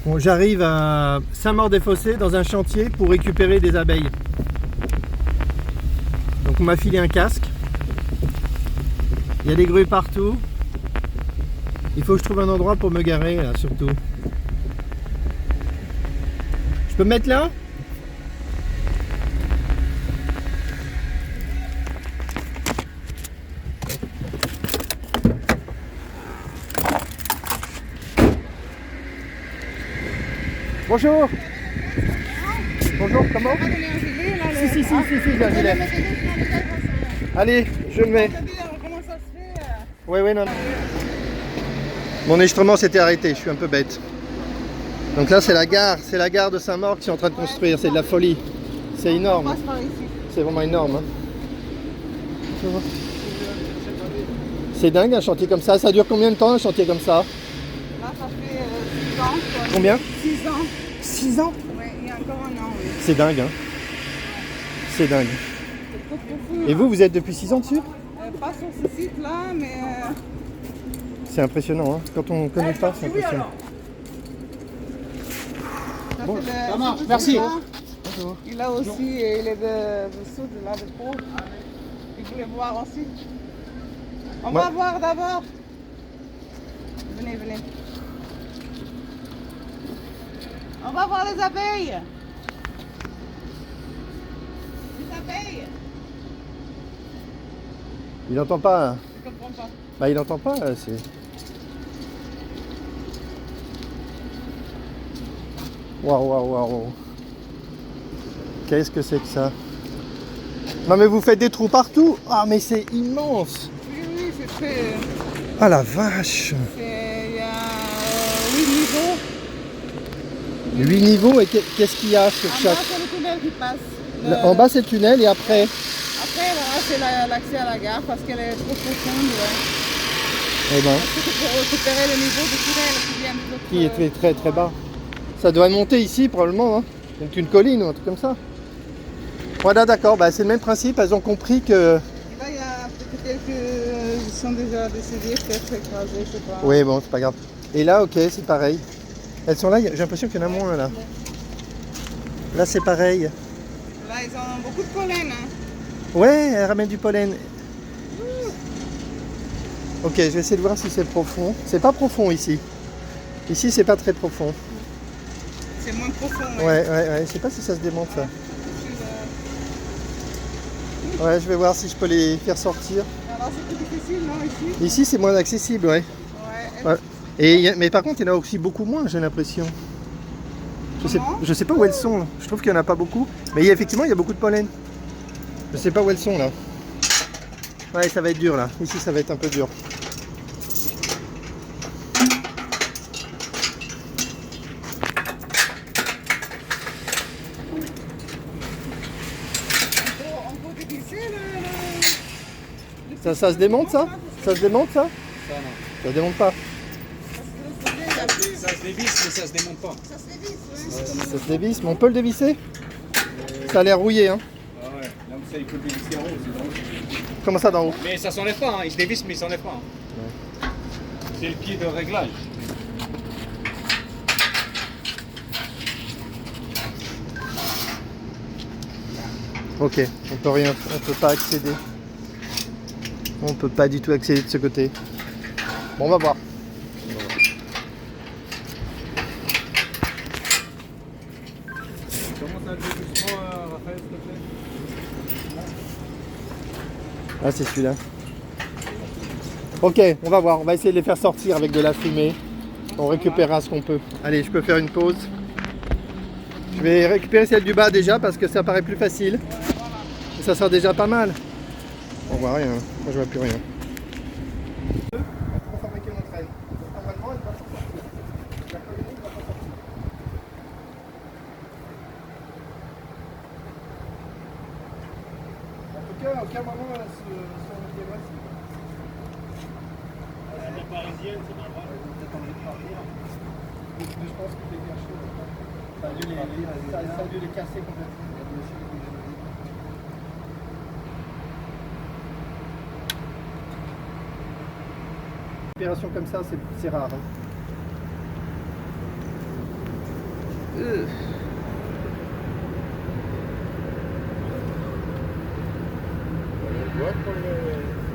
Bon, j'arrive à Saint-Maur-des-Fossés dans un chantier pour récupérer des abeilles. Donc on m'a filé un casque. Il y a des grues partout. Il faut que je trouve un endroit pour me garer là, surtout. Je peux me mettre là ? Bonjour. Bonjour, comment? Si, j'ai un gilet. Allez, je le mets. Comment ça se fait? Oui, non. Mon enregistrement s'était arrêté, je suis un peu bête. Donc là, c'est la gare de Saint-Maur qu'ils sont en train de construire, c'est de la folie. C'est énorme. C'est vraiment énorme. Hein. C'est dingue un chantier comme ça. Ça dure combien de temps un chantier comme ça? Là, ça fait 6 ans. Quoi. Combien? 6 ans. 6 ans? Oui, il y a encore un an. Oui. C'est dingue, hein. C'est dingue. C'est trop profond. Et vous êtes depuis 6 ans dessus? Pas sur ce site-là, mais... C'est impressionnant, hein. Quand on ne connaît pas, c'est impressionnant. Bon, ça marche, merci. Bonjour. Il a aussi, il est de sud, là, de Pau. Il voulait voir aussi. On va voir d'abord. Venez. On va voir les abeilles. Les abeilles. Il n'entend pas. Hein. Je comprends pas. Bah il n'entend pas, c'est... Waouh. Qu'est-ce que c'est que ça? Non mais vous faites des trous partout. Ah mais c'est immense. Oui, c'est très... Ah la vache. Il y a 8 niveaux. 8 niveaux et qu'est-ce qu'il y a sur En chaque... bas, c'est le tunnel qui passe. En bas c'est le tunnel et après... Après, là, c'est l'accès à la gare parce qu'elle est trop profonde. Ouais. Eh ben... C'est pour récupérer le niveau du tunnel qui vient des autres... Qui est très bas. Ça doit monter ici probablement, hein. Donc une colline ou un truc comme ça. Voilà, d'accord, bah, c'est le même principe, elles ont compris que... Là, il y a peut-être qui sont déjà décédés, peut-être écrasés, je sais pas. Oui, bon, c'est pas grave. Et là, ok, c'est pareil. Elles sont là, j'ai l'impression qu'il y en a moins là. Là, c'est pareil. Là, ils ont beaucoup de pollen. Hein. Ouais, elles ramènent du pollen. Ok, je vais essayer de voir si c'est profond. C'est pas profond ici. Ici, c'est pas très profond. C'est moins profond. Ouais. Je sais pas si ça se démonte ça. Ouais, je vais voir si je peux les faire sortir. Alors, c'est plus difficile, non, ici? Ici, c'est moins accessible, ouais. Ouais. Et mais par contre, il y en a aussi beaucoup moins, j'ai l'impression. Je sais pas où elles sont. Là. Je trouve qu'il n'y en a pas beaucoup. Mais effectivement, il y a beaucoup de pollen. Je sais pas où elles sont là. Ouais, ça va être dur là. Ici, ça va être un peu dur. Ça se démonte ça? Ça se démonte ça? Ça non. Ça se démonte pas. Ça se dévisse mais ça se démonte pas. Ça se dévisse, Ça se dévisse, mais on peut le dévisser? Ça a l'air rouillé hein. Ah ouais, là vous savez, il faut le dévisser en haut, c'est drôle. Comment ça d'en haut? Mais ça s'enlève pas, hein. Il se dévisse mais il s'enlève pas. Hein. Ouais. C'est le pied de réglage. Ok, on peut rien, on peut pas accéder. On peut pas du tout accéder de ce côté. Bon, on va voir. Comment ça doucement, Raphaël, s'il te plaît? Ah, c'est celui-là. Ok, on va voir. On va essayer de les faire sortir avec de la fumée. On récupérera ce qu'on peut. Allez, je peux faire une pause. Je vais récupérer celle du bas déjà parce que ça paraît plus facile. Et ça sera déjà pas mal. On voit rien. Moi, je vois plus rien. Pour fabriquer notre aile. Normalement, elle va pas sortir. La colonie va pas sortir. En tout cas, à aucun moment elle se dévoile. La parisienne, c'est normal. Peut-être envie de partir. Mais je pense qu'il fait bien chaud. Ça a dû les casser complètement. Une opération comme ça, c'est rare. Hein.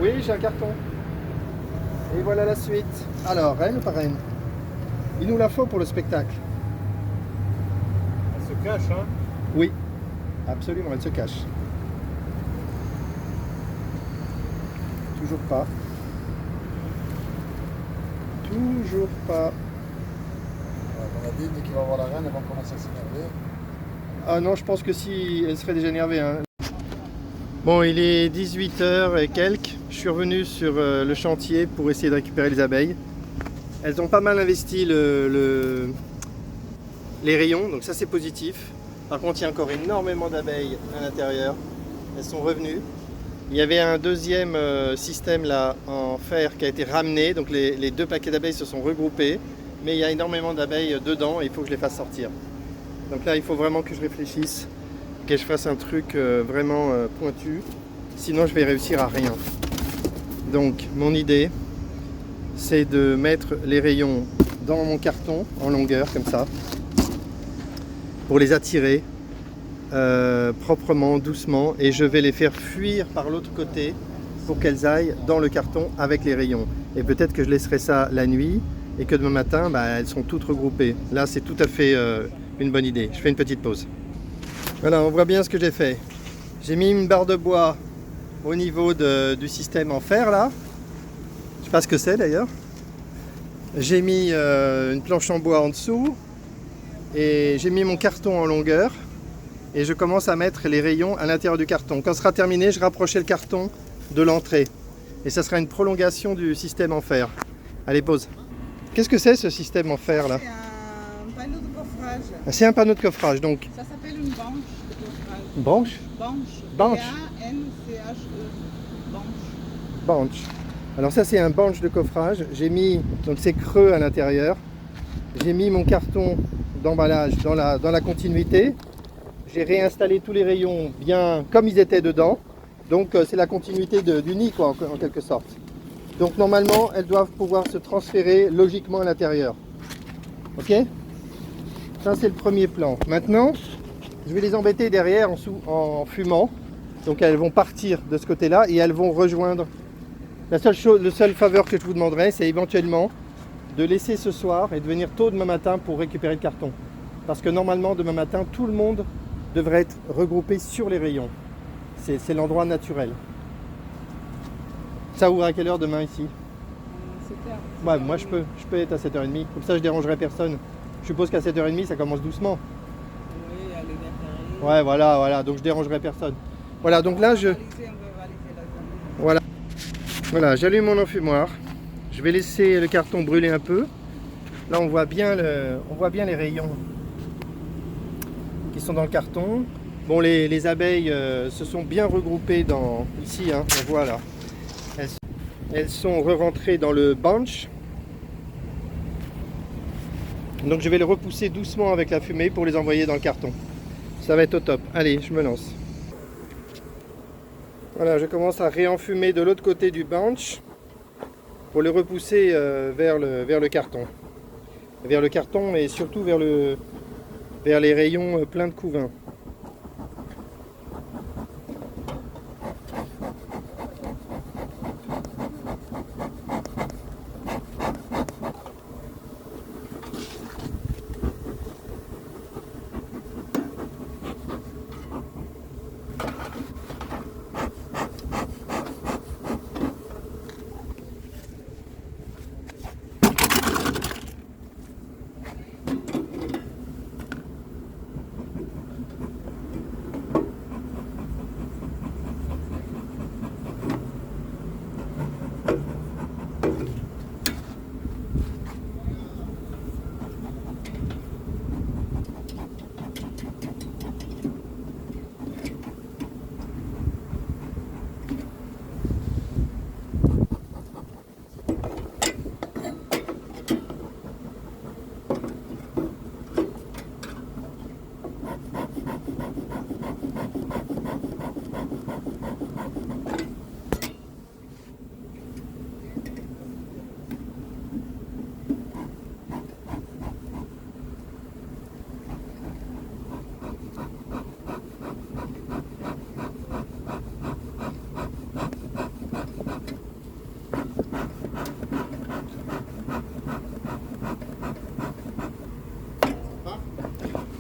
Oui, j'ai un carton. Et voilà la suite. Alors, reine ou pas reine? Il nous la faut pour le spectacle. Elle se cache, hein? Oui, absolument, elle se cache. Toujours pas. Toujours pas. On a dit, dès qu'il va voir la reine, elle va commencer à s'énerver. Ah non, je pense que si, elle serait déjà énervée. Hein. Bon, il est 18h et quelques. Je suis revenu sur le chantier pour essayer de récupérer les abeilles. Elles ont pas mal investi les rayons, donc ça c'est positif. Par contre, il y a encore énormément d'abeilles à l'intérieur. Elles sont revenues. Il y avait un deuxième système là en fer qui a été ramené, donc les deux paquets d'abeilles se sont regroupés, mais il y a énormément d'abeilles dedans et il faut que je les fasse sortir. Donc là, il faut vraiment que je réfléchisse, que je fasse un truc vraiment pointu, sinon je vais réussir à rien. Donc mon idée, c'est de mettre les rayons dans mon carton en longueur comme ça, pour les attirer proprement, doucement, et je vais les faire fuir par l'autre côté pour qu'elles aillent dans le carton avec les rayons. Et peut-être que je laisserai ça la nuit et que demain matin, elles sont toutes regroupées. Là, c'est tout à fait une bonne idée. Je fais une petite pause. Voilà, on voit bien ce que j'ai fait. J'ai mis une barre de bois au niveau du système en fer là. Je sais pas ce que c'est d'ailleurs. J'ai mis une planche en bois en dessous et j'ai mis mon carton en longueur. Et je commence à mettre les rayons à l'intérieur du carton. Quand ce sera terminé, je rapprocherai le carton de l'entrée. Et ça sera une prolongation du système en fer. Allez, pause. Qu'est-ce que c'est ce système en fer là? C'est un panneau de coffrage. C'est un panneau de coffrage, donc. Ça s'appelle une banche de coffrage. Branche? Banche. Banche. B-A-N-C-H-E. Banche. Banche. Alors ça c'est un banche de coffrage. J'ai mis, donc c'est creux à l'intérieur. J'ai mis mon carton d'emballage dans la continuité. J'ai réinstallé tous les rayons bien comme ils étaient dedans. Donc c'est la continuité du nid quoi, en quelque sorte. Donc normalement elles doivent pouvoir se transférer logiquement à l'intérieur. Ok? Ça c'est le premier plan. Maintenant je vais les embêter derrière en fumant. Donc elles vont partir de ce côté là et elles vont rejoindre. La seule faveur que je vous demanderai, c'est éventuellement de laisser ce soir et de venir tôt demain matin pour récupérer le carton. Parce que normalement demain matin tout le monde devrait être regroupé sur les rayons. C'est l'endroit naturel. Ça ouvre à quelle heure demain ici? 7h. Ouais, moi je peux être à 7h30, comme ça je dérangerai personne. Je suppose qu'à 7h30 ça commence doucement. Oui, aller vers Ouais, voilà, donc je dérangerai personne. Voilà, donc là voilà, j'allume mon enfumoir. Je vais laisser le carton brûler un peu. Là on voit bien les rayons qui sont dans le carton. Bon, les abeilles se sont bien regroupées ici, hein, on voit là. Elles sont re-rentrées dans le bunch. Donc je vais les repousser doucement avec la fumée pour les envoyer dans le carton. Ça va être au top. Allez, je me lance. Voilà, je commence à réenfumer de l'autre côté du bunch pour les repousser vers le carton. Vers le carton et surtout vers les rayons pleins de couvain.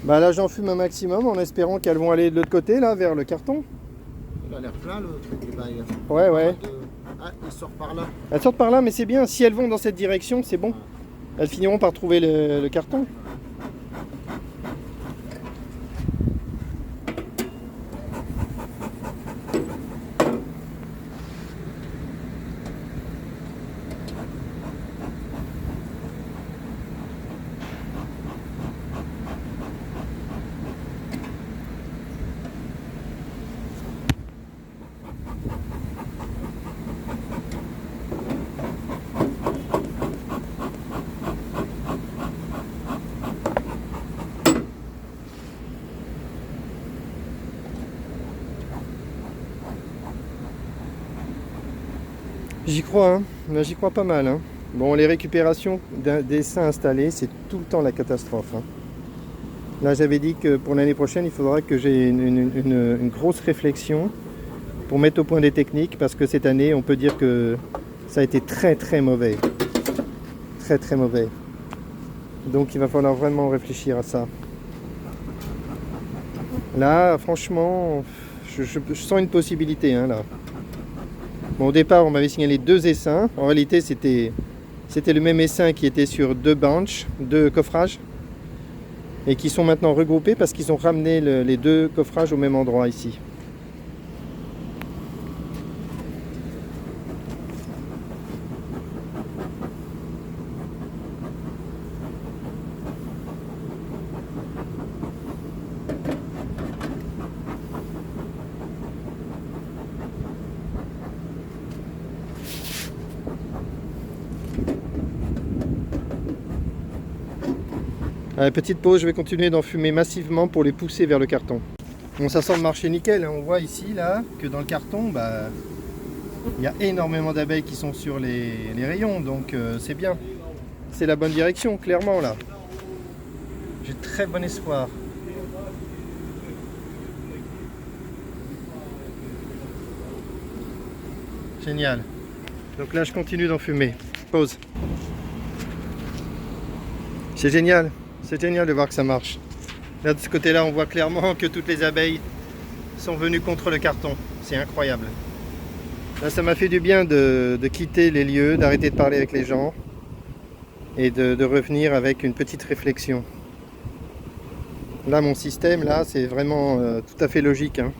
Bah là j'en fume un maximum en espérant qu'elles vont aller de l'autre côté là vers le carton. Il a l'air plein le truc, les bails. Ouais ouais. Ah, il sort par là. Elles sortent par là mais c'est bien, si elles vont dans cette direction c'est bon. Elles finiront par trouver le carton. J'y crois, hein. Là, j'y crois pas mal. Hein. Bon, les récupérations d'essaims installés, c'est tout le temps la catastrophe. Hein. Là, j'avais dit que pour l'année prochaine, il faudra que j'ai une grosse réflexion pour mettre au point des techniques, parce que cette année, on peut dire que ça a été très très mauvais. Très très mauvais. Donc, il va falloir vraiment réfléchir à ça. Là, franchement, je sens une possibilité, hein, là. Bon, au départ, on m'avait signalé 2 essaims. En réalité, c'était le même essaim qui était sur 2 benches, 2 coffrages. Et qui sont maintenant regroupés parce qu'ils ont ramené les 2 coffrages au même endroit ici. Allez, petite pause, je vais continuer d'en fumer massivement pour les pousser vers le carton. Bon, ça semble marcher nickel, hein. On voit ici là que dans le carton, bah, il y a énormément d'abeilles qui sont sur les rayons, donc c'est bien. C'est la bonne direction, clairement là. J'ai très bon espoir. Génial. Donc là, je continue d'en fumer. Pause. C'est génial. C'est génial de voir que ça marche. Là, de ce côté-là, on voit clairement que toutes les abeilles sont venues contre le carton. C'est incroyable. Là, ça m'a fait du bien de quitter les lieux, d'arrêter de parler avec les gens et de revenir avec une petite réflexion. Là, mon système, là, c'est vraiment tout à fait logique. Hein.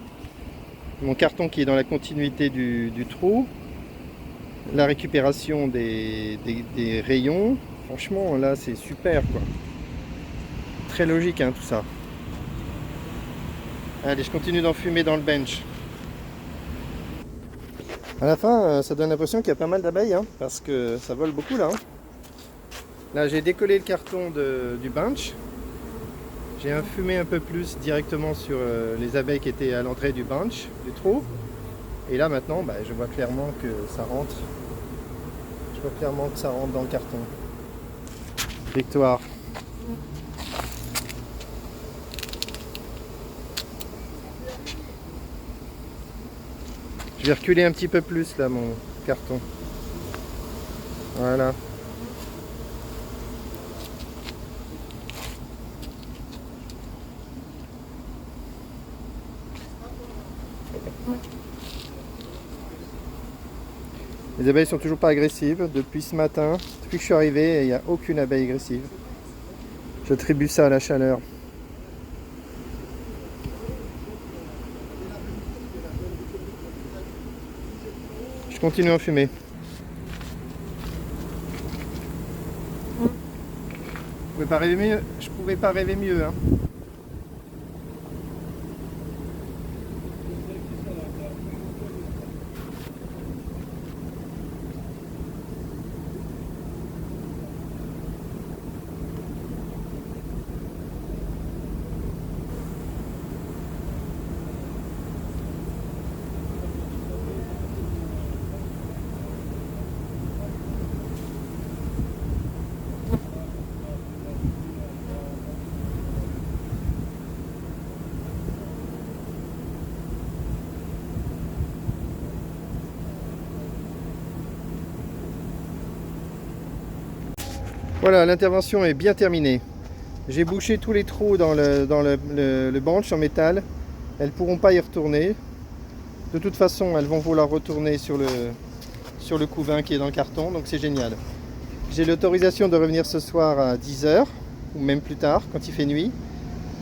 Mon carton qui est dans la continuité du trou, la récupération des rayons, franchement, là, c'est super, quoi. Très logique, hein, tout ça. Allez, je continue d'en fumer dans le bench. À la fin, ça donne l'impression qu'il y a pas mal d'abeilles, hein, parce que ça vole beaucoup là. Hein. Là, j'ai décollé le carton du bench. J'ai infumé un peu plus directement sur les abeilles qui étaient à l'entrée du bench, du trou. Et là maintenant, bah, je vois clairement que ça rentre. Je vois clairement que ça rentre dans le carton. Victoire. Je vais reculer un petit peu plus là mon carton. Voilà. Les abeilles sont toujours pas agressives depuis ce matin. Depuis que je suis arrivé, il n'y a aucune abeille agressive. J'attribue ça à la chaleur. Je continue à fumer. Je pouvais pas rêver mieux. Je pouvais pas rêver mieux. Hein. Voilà, l'intervention est bien terminée. J'ai bouché tous les trous dans le bench en métal. Elles ne pourront pas y retourner. De toute façon, elles vont vouloir retourner sur le couvain qui est dans le carton, donc c'est génial. J'ai l'autorisation de revenir ce soir à 10 h ou même plus tard, quand il fait nuit.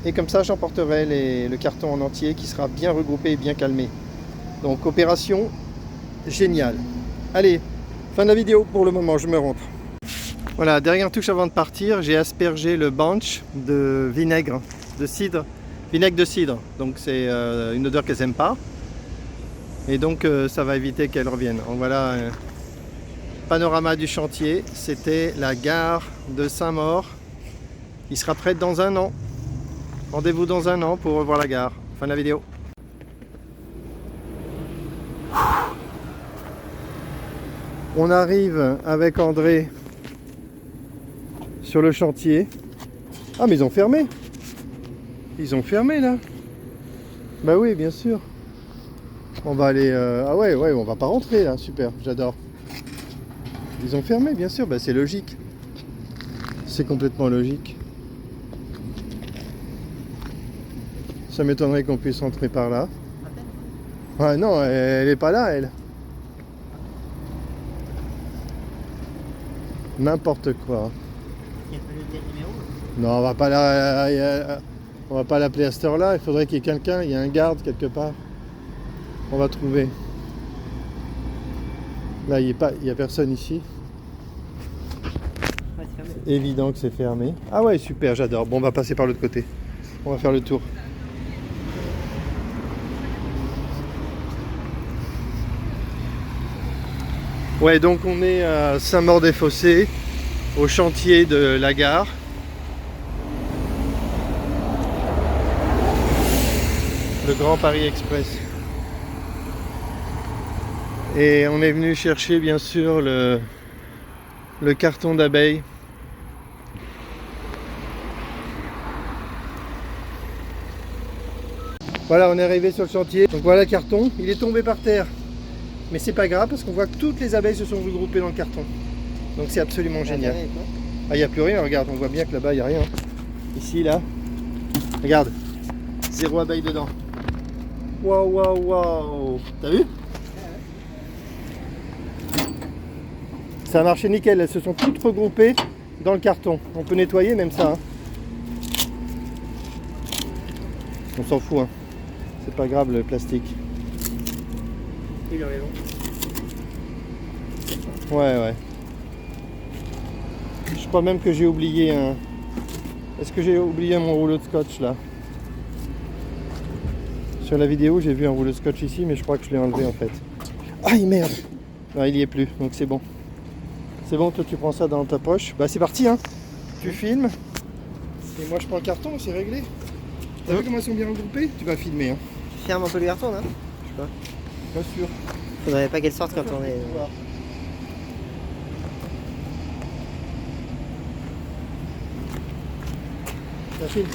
Et comme ça, j'emporterai le carton en entier qui sera bien regroupé et bien calmé. Donc, opération géniale. Allez, fin de la vidéo pour le moment, je me rentre. Voilà, dernière touche avant de partir, j'ai aspergé le bench de vinaigre de cidre. Vinaigre de cidre, donc c'est une odeur qu'elles n'aiment pas. Et donc ça va éviter qu'elles reviennent. Donc voilà, panorama du chantier, c'était la gare de Saint-Maur. Il sera prêt dans 1 an. Rendez-vous dans 1 an pour revoir la gare. Fin de la vidéo. On arrive avec André sur le chantier. Ah mais ils ont fermé. Ils ont fermé là. Bah oui, bien sûr. On va aller... Ah ouais, on va pas rentrer là. Super, j'adore. Ils ont fermé, bien sûr. Bah c'est logique. C'est complètement logique. Ça m'étonnerait qu'on puisse entrer par là. Ah non, elle est pas là, elle. N'importe quoi. Non, on va pas on va pas l'appeler à cette heure-là. Il faudrait qu'il y ait quelqu'un, il y a un garde quelque part. On va trouver. Là, il n'y a personne ici. C'est évident que c'est fermé. Ah ouais, super, j'adore. Bon, on va passer par l'autre côté. On va faire le tour. Ouais, donc on est à Saint-Maur-des-Fossés, au chantier de la gare. Le Grand Paris Express. Et on est venu chercher bien sûr le carton d'abeilles. Voilà, on est arrivé sur le chantier. Donc voilà le carton, il est tombé par terre. Mais c'est pas grave parce qu'on voit que toutes les abeilles se sont regroupées dans le carton. Donc c'est absolument génial. Ah, il n'y a plus rien, regarde, on voit bien que là-bas il n'y a rien. Ici, là, regarde, 0 abeille dedans. Waouh, waouh, waouh. T'as vu? Ça a marché nickel, elles se sont toutes regroupées dans le carton. On peut nettoyer même ça. Hein. On s'en fout, hein. C'est pas grave le plastique. Il a raison. Ouais. Je crois même que j'ai oublié un... Est-ce que j'ai oublié mon rouleau de scotch là? Sur la vidéo j'ai vu un rouleau de scotch ici mais je crois que je l'ai enlevé en fait. Aïe merde! Non, il y est plus donc c'est bon. C'est bon, toi tu prends ça dans ta poche. Bah c'est parti hein! Tu filmes. Et moi je prends le carton, c'est réglé. T'as vu comment elles sont bien regroupées? Tu vas filmer hein. Ferme un peu le carton là? Je sais pas. Pas sûr. Faudrait pas qu'elle sorte quand on est... Ça filme.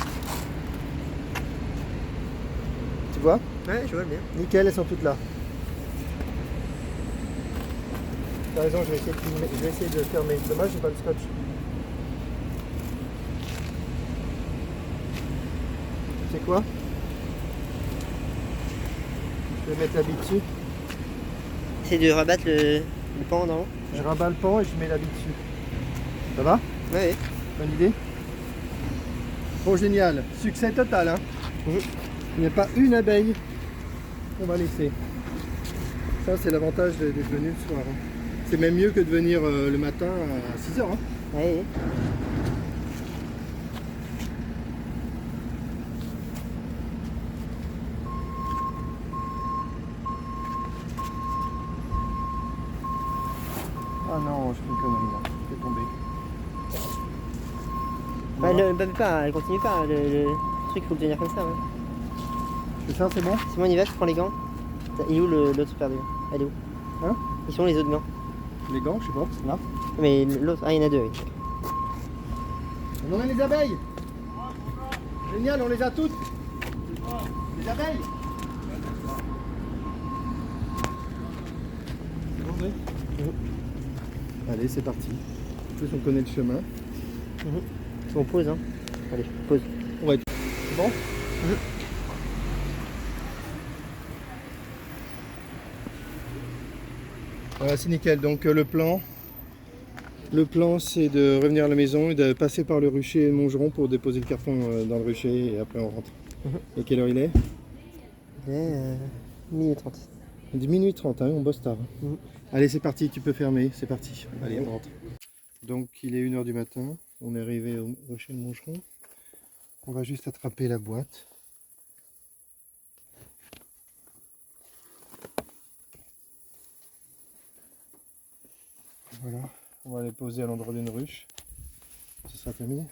Tu vois? Ouais, je vois bien. Nickel, elles sont toutes là. T'as raison, je vais essayer de filmer. Je vais essayer de fermer. Dommage, j'ai pas le scotch. Tu sais quoi? Je vais mettre l'habit dessus. C'est de rabattre le pan en haut. Je rabats le pan et je mets l'habit dessus. Ça va? Ouais. Bonne idée? Bon, génial. Succès total, hein? Il n'y a pas une abeille qu'on va laisser. Ça, c'est l'avantage d'être venu le soir. Hein. C'est même mieux que de venir le matin à 6 h. Hein. Ouais. Ah non, je fais une connerie là. Je fais tomber. Bah, elle continue pas. Le truc, il faut le tenir comme ça. Ouais. C'est ça, c'est bon? Si moi on y va, je prends les gants. Il est où l'autre paire de gants? Elle est où? Hein? Ils sont les autres gants? Les gants, je sais pas. Là. Mais l'autre, il y en a 2, oui. On en a les abeilles. Génial, on les a toutes. Les abeilles. Allez, c'est parti. En plus, on connaît le chemin. On pose, hein. Allez, pause. Ouais. C'est bon? Voilà, c'est nickel. Donc le plan c'est de revenir à la maison et de passer par le rucher de Montgeron pour déposer le carton dans le rucher et après on rentre. Et quelle heure il est? Il est minuit 30. Il dit minuit 30, hein, on bosse tard. Allez, c'est parti, tu peux fermer, c'est parti. Allez, on rentre. Donc il est 1 h du matin, on est arrivé au rucher de Montgeron. On va juste attraper la boîte. Voilà, on va les poser à l'endroit d'une ruche. Ce sera terminé.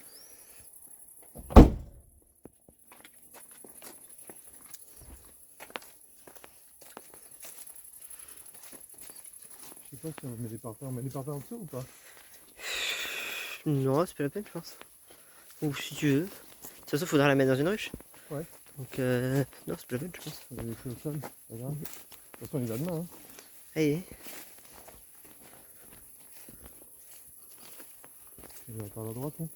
Je sais pas si on met des parpaings. On met des parpaings en dessous ou pas? Non, c'est pas la peine, je pense. Ou si tu veux. De toute façon, il faudra la mettre dans une ruche. Ouais. Donc, non, c'est pas la peine, je pense. On va laisser au sol, c'est pas grave. De toute façon, il va demain. Hein. Allez. Il va par la droite. Hein.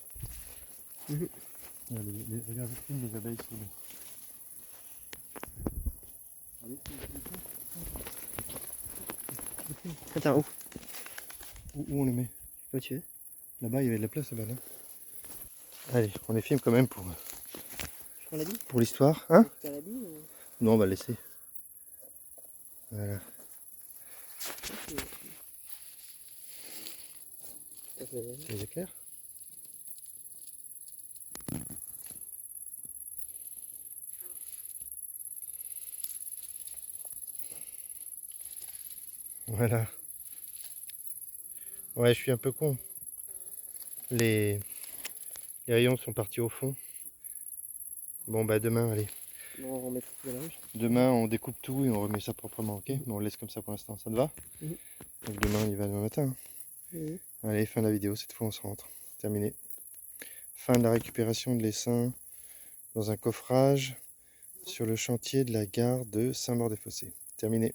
Regarde, filme les abeilles sous l'eau. Attends, Où on les met? comme tu veux. Là-bas, il y avait de la place là-bas. Là. Allez, on les filme quand même pour l'histoire. Hein? Non, on va le laisser. Voilà. C'est les éclairs? Voilà. Ouais, je suis un peu con. Les rayons sont partis au fond. Bon, bah demain, allez. Bon, on remet tout dans la ruche. Demain, on découpe tout et on remet ça proprement, ok? Mais on le laisse comme ça pour l'instant, ça te va? Donc demain, on y va demain matin. Allez, fin de la vidéo, cette fois on se rentre. Terminé. Fin de la récupération de l'essaim dans un coffrage sur le chantier de la gare de Saint-Maur-des-Fossés. Terminé.